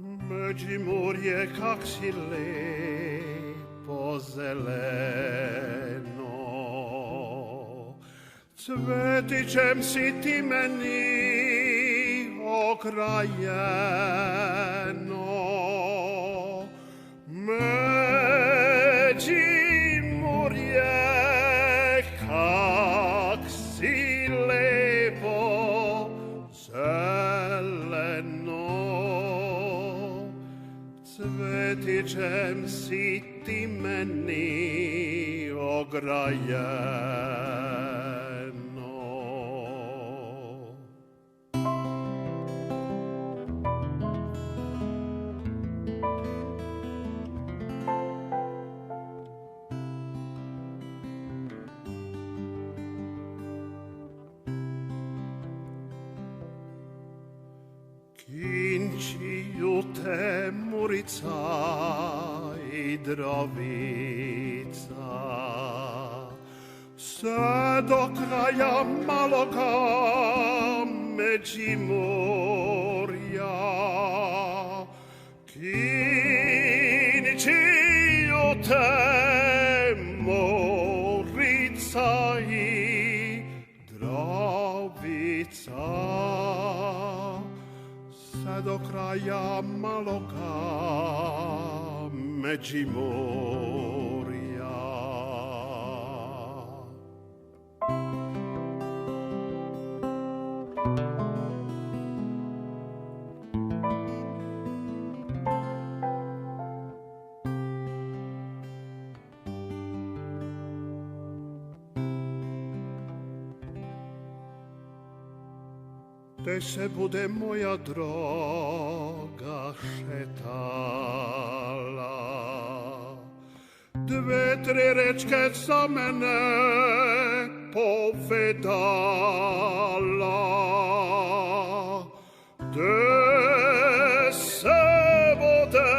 Međimurje, kak si lepo zeleno, cvetićem si ti meni okrajeno. Međimurje, kak si lepo zeleno, cvetićem si ti meni ograjeno. Kinčiju te Murica i Drovica, sve do kraja maloga Međimurja. Kinčiju te Murica i Drovica, sve do kraja maloga Međimurja. Te se bude moja droga šetala, dve, tri rečke za mene povedala. Te se bude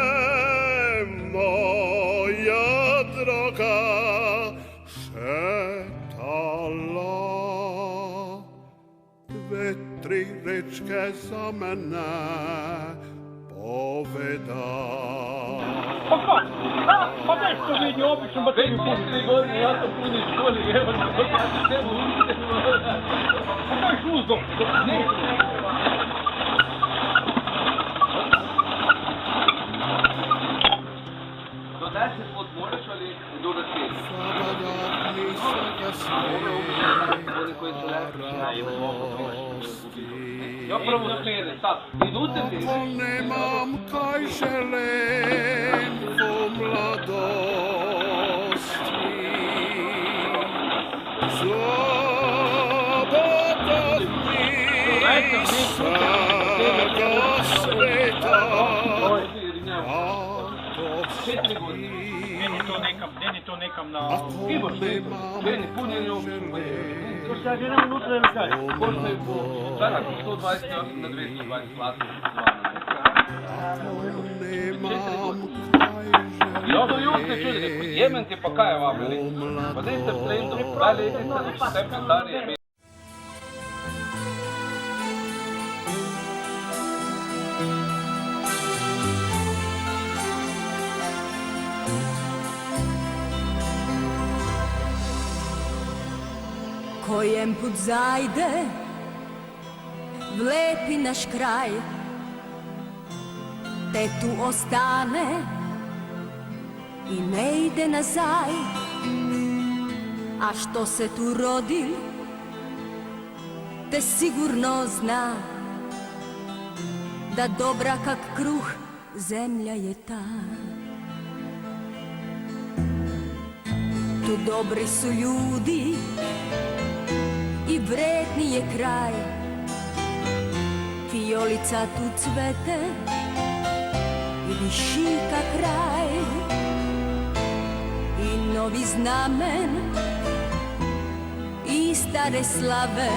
moja droga šetala, dve, tri rečke za mene povedala. Pa nešto vidi, obično, ba tebi puni. 4 godine, ja sam puni školi, evo, da se tebe učite. Pa to je šuzdo, ne. Do 10 moraš, ali do 10. Oni koji su rekli, ja prvo slede, sad, minute ti. Nemam kaj želim u mladosti, zabodav mi svega sveta, Meni to nekam na... Imaš meni punjenje obično. To što ja gledam unutra ili kaj? Možda je po... Sada po 120 na 220 vlasnika. I ono uvijek se čudi, neko, Jemen ti pa kaj je vam, ali? Pa niste plendu, dalje idite na 7 starije. Kojem put zajde, vlepi naš kraj, te tu ostane i ne ide nazaj. A što se tu rodi, te sigurno zna, da dobra kak kruh zemlja je ta. Tu dobri su ljudi i vredni je kraj, fiolica tu cvete i dišika kraj. I novi znamen i stare slave,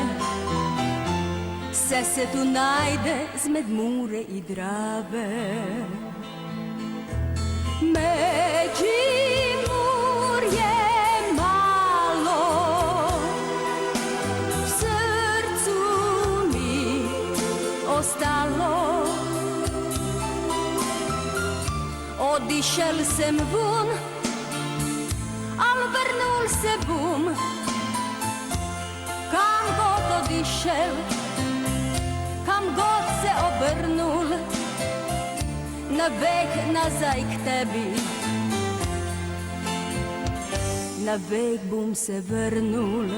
se tu najde zmed Mure i Drave. Međimurje malo, v srcu mi ostalo, išel sem vun, al vrnul se bom. Kam god odišel, kam god se obrnul, na vek nazaj k tebi, na vek bom se vrnul.